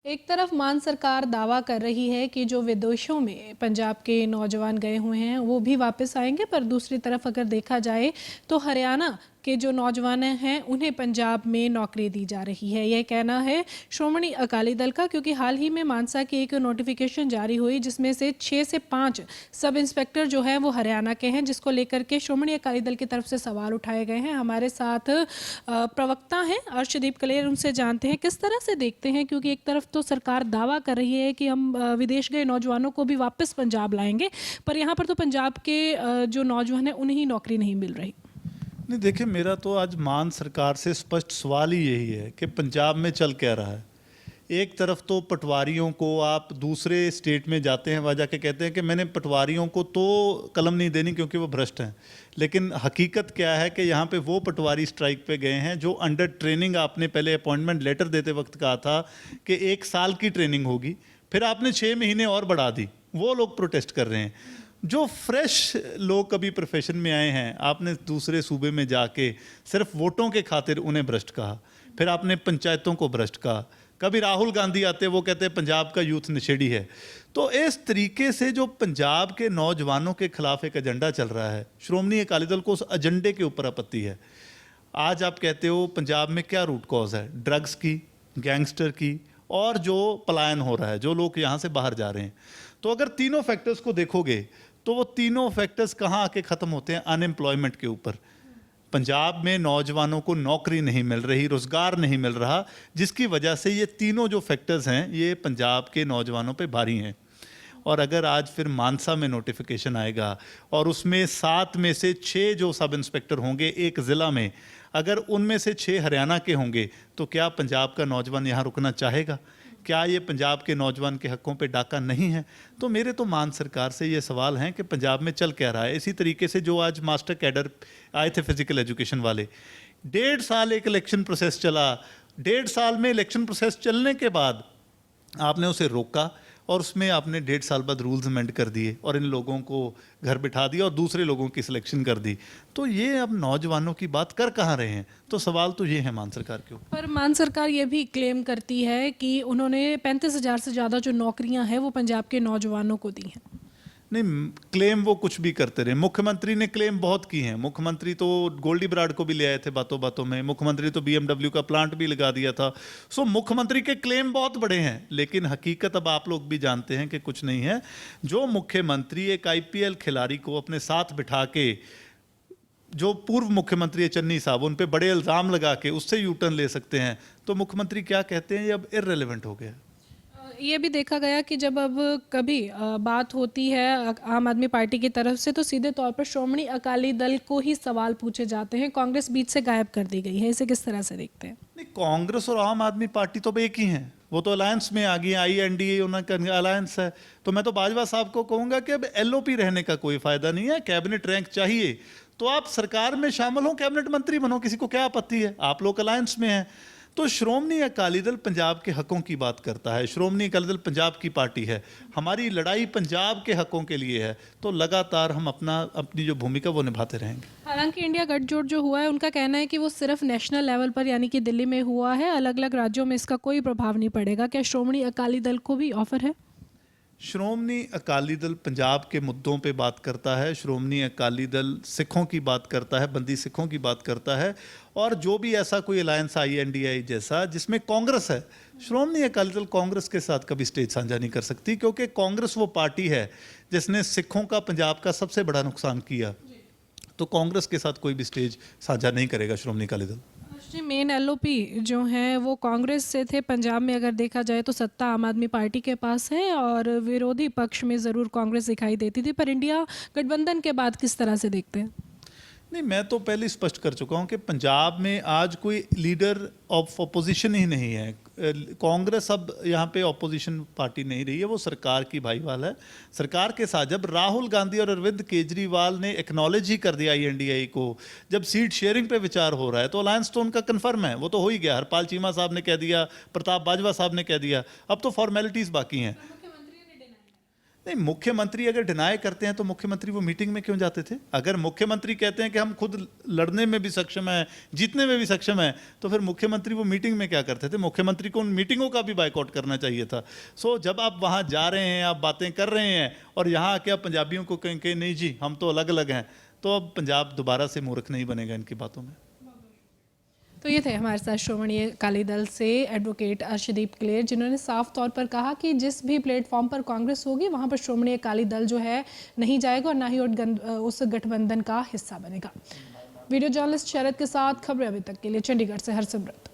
एक तरफ मान सरकार दावा कर रही है कि जो विदेशों में पंजाब के नौजवान गए हुए हैं वो भी वापस आएंगे, पर दूसरी तरफ अगर देखा जाए तो हरियाणा के जो नौजवान हैं उन्हें पंजाब में नौकरी दी जा रही है। यह कहना है श्रोमणी अकाली दल का, क्योंकि हाल ही में मानसा की एक नोटिफिकेशन जारी हुई जिसमें से 6 से 5 सब इंस्पेक्टर जो हैं वो हरियाणा के हैं, जिसको लेकर के श्रोमणी अकाली दल की तरफ से सवाल उठाए गए हैं। हमारे साथ प्रवक्ता हैं अर्शदीप कलेर, उनसे जानते हैं किस तरह से देखते हैं, क्योंकि एक तरफ तो सरकार दावा कर रही है कि हम विदेश गए नौजवानों को भी वापस पंजाब लाएंगे, पर यहाँ पर तो पंजाब के जो नौजवान हैं उन्हें नौकरी नहीं मिल रही। नहीं, देखिए, मेरा तो आज मान सरकार से स्पष्ट सवाल ही यही है कि पंजाब में चल क्या रहा है। एक तरफ तो पटवारियों को आप दूसरे स्टेट में जाते हैं, वहाँ जाके कहते हैं कि मैंने पटवारियों को तो कलम नहीं देनी क्योंकि वो भ्रष्ट हैं, लेकिन हकीकत क्या है कि यहाँ पे वो पटवारी स्ट्राइक पे गए हैं जो अंडर ट्रेनिंग, आपने पहले अपॉइंटमेंट लेटर देते वक्त कहा था कि 1 साल की ट्रेनिंग होगी, फिर आपने 6 महीने और बढ़ा दी। वो लोग प्रोटेस्ट कर रहे हैं। जो फ्रेश लोग कभी प्रोफेशन में आए हैं, आपने दूसरे सूबे में जाके सिर्फ वोटों के खातिर उन्हें भ्रष्ट कहा, फिर आपने पंचायतों को भ्रष्ट कहा। कभी राहुल गांधी आते, वो कहते हैं पंजाब का यूथ नशेड़ी है। तो इस तरीके से जो पंजाब के नौजवानों के खिलाफ एक एजेंडा चल रहा है, श्रोमणी अकाली दल को उस एजेंडे के ऊपर आपत्ति है। आज आप कहते हो पंजाब में क्या रूट कॉज है? ड्रग्स की, गैंगस्टर की, और जो पलायन हो रहा है, जो लोग यहाँ से बाहर जा रहे हैं। तो अगर तीनों फैक्टर्स को देखोगे तो वो तीनों फैक्टर्स कहाँ आके ख़त्म होते हैं? अनएम्प्लॉयमेंट के ऊपर। पंजाब में नौजवानों को नौकरी नहीं मिल रही, रोज़गार नहीं मिल रहा, जिसकी वजह से ये तीनों जो फैक्टर्स हैं ये पंजाब के नौजवानों पे भारी हैं। और अगर आज फिर मानसा में नोटिफिकेशन आएगा और उसमें 7 में से 6 जो सब इंस्पेक्टर होंगे एक ज़िला में, अगर उनमें से 6 हरियाणा के होंगे, तो क्या पंजाब का नौजवान यहाँ रुकना चाहेगा? क्या ये पंजाब के नौजवान के हकों पे डाका नहीं है? तो मेरे तो मान सरकार से ये सवाल हैं कि पंजाब में चल क्या रहा है। इसी तरीके से जो आज मास्टर कैडर आए थे फिजिकल एजुकेशन वाले, 1.5 साल एक इलेक्शन प्रोसेस चला। 1.5 साल में इलेक्शन प्रोसेस चलने के बाद आपने उसे रोका और उसमें आपने 1.5 साल बाद रूल्स अमेंड कर दिए और इन लोगों को घर बिठा दिया और दूसरे लोगों की सिलेक्शन कर दी। तो ये अब नौजवानों की बात कर कहाँ रहे हैं? तो सवाल तो ये है मान सरकार के ऊपर। पर मान सरकार ये भी क्लेम करती है कि उन्होंने 35,000 से ज़्यादा जो नौकरियां हैं वो पंजाब के नौजवानों को दी हैं। नहीं, क्लेम वो कुछ भी करते रहे। मुख्यमंत्री ने क्लेम बहुत की हैं। मुख्यमंत्री तो गोल्डी बराड़ को भी ले आए थे बातों बातों में। मुख्यमंत्री तो BMW का प्लांट भी लगा दिया था। सो मुख्यमंत्री के क्लेम बहुत बड़े हैं, लेकिन हकीकत अब आप लोग भी जानते हैं कि कुछ नहीं है। जो मुख्यमंत्री एक IPL खिलाड़ी को अपने साथ बिठा के, जो पूर्व मुख्यमंत्री है चन्नी साहब, उन पे बड़े इल्ज़ाम लगा के उससे यूटर्न ले सकते हैं, तो मुख्यमंत्री क्या कहते हैं ये अब इररिलेवेंट हो गया। ये भी देखा गया कि जब अब कभी बात होती है आम आदमी पार्टी की तरफ से, तो सीधे तौर पर श्रोमणी अकाली दल को ही सवाल पूछे जाते हैं। कांग्रेस बीच से गायब कर दी गई है। इसे किस तरह से देखते हैं? नहीं, कांग्रेस और आम आदमी पार्टी तो अब एक ही हैं। वो तो अलायंस में आ गई, INDA उनका अलायंस है। तो मैं तो बाजवा साहब को कहूँगा कि अब LOP रहने का कोई फ़ायदा नहीं है। कैबिनेट रैंक चाहिए तो आप सरकार में शामिल हो, कैबिनेट मंत्री बनो, किसी को क्या आपत्ति है? आप लोग अलायंस में हैं। तो श्रोमणी अकाली दल पंजाब के हकों की बात करता है। श्रोमणी अकाली दल पंजाब की पार्टी है। हमारी लड़ाई पंजाब के हकों के लिए है, तो लगातार हम अपनी जो भूमिका वो निभाते रहेंगे। हालांकि इंडिया गठजोड़ जो हुआ है, उनका कहना है कि वो सिर्फ नेशनल लेवल पर यानी कि दिल्ली में हुआ है, अलग अलग राज्यों में इसका कोई प्रभाव नहीं पड़ेगा। क्या श्रोमणी अकाली दल को भी ऑफर है? श्रोमणी अकाली दल पंजाब के मुद्दों पे बात करता है। श्रोमणी अकाली दल सिखों की बात करता है, बंदी सिखों की बात करता है, और जो भी ऐसा कोई अलायंस INDA जैसा जिसमें कांग्रेस है, श्रोमणी अकाली दल कांग्रेस के साथ कभी स्टेज साझा नहीं कर सकती, क्योंकि कांग्रेस वो पार्टी है जिसने सिखों का पंजाब का सबसे बड़ा नुकसान किया। तो कांग्रेस के साथ कोई भी स्टेज साझा नहीं करेगा श्रोमणी अकाली दल। मेन LOP जो हैं वो कांग्रेस से थे। पंजाब में अगर देखा जाए तो सत्ता आम आदमी पार्टी के पास है और विरोधी पक्ष में ज़रूर कांग्रेस दिखाई देती थी, पर इंडिया गठबंधन के बाद किस तरह से देखते हैं? नहीं, मैं तो पहले स्पष्ट कर चुका हूं कि पंजाब में आज कोई लीडर ऑफ ऑपोजिशन ही नहीं है। कांग्रेस अब यहाँ पे ऑपोजिशन पार्टी नहीं रही है, वो सरकार की भाईवाल है। सरकार के साथ जब राहुल गांधी और अरविंद केजरीवाल ने एक्नॉलेज ही कर दिया INDA को, जब सीट शेयरिंग पे विचार हो रहा है, तो अलायंस तो उनका कन्फर्म है, वो तो हो ही गया। हरपाल चीमा साहब ने कह दिया, प्रताप बाजवा साहब ने कह दिया, अब तो फॉर्मेलिटीज़ बाकी हैं। नहीं, मुख्यमंत्री अगर डिनाई करते हैं तो मुख्यमंत्री वो मीटिंग में क्यों जाते थे? अगर मुख्यमंत्री कहते हैं कि हम खुद लड़ने में भी सक्षम हैं, जीतने में भी सक्षम हैं, तो फिर मुख्यमंत्री वो मीटिंग में क्या करते थे? मुख्यमंत्री को उन मीटिंगों का भी बायकॉट करना चाहिए था। सो जब आप वहाँ जा रहे हैं, आप बातें कर रहे हैं और यहाँ आके आप पंजाबियों को कहें कि नहीं जी हम तो अलग अलग हैं, तो अब पंजाब दोबारा से मूर्ख नहीं बनेगा इनकी बातों में। तो ये थे हमारे साथ श्रोमणी अकाली दल से एडवोकेट अर्शदीप क्लेर, जिन्होंने साफ तौर पर कहा कि जिस भी प्लेटफॉर्म पर कांग्रेस होगी वहां पर श्रोमणी अकाली दल जो है नहीं जाएगा और ना ही उस गठबंधन का हिस्सा बनेगा। वीडियो जर्नलिस्ट शरद के साथ खबरें अभी तक के लिए चंडीगढ़ से हरसिमरत।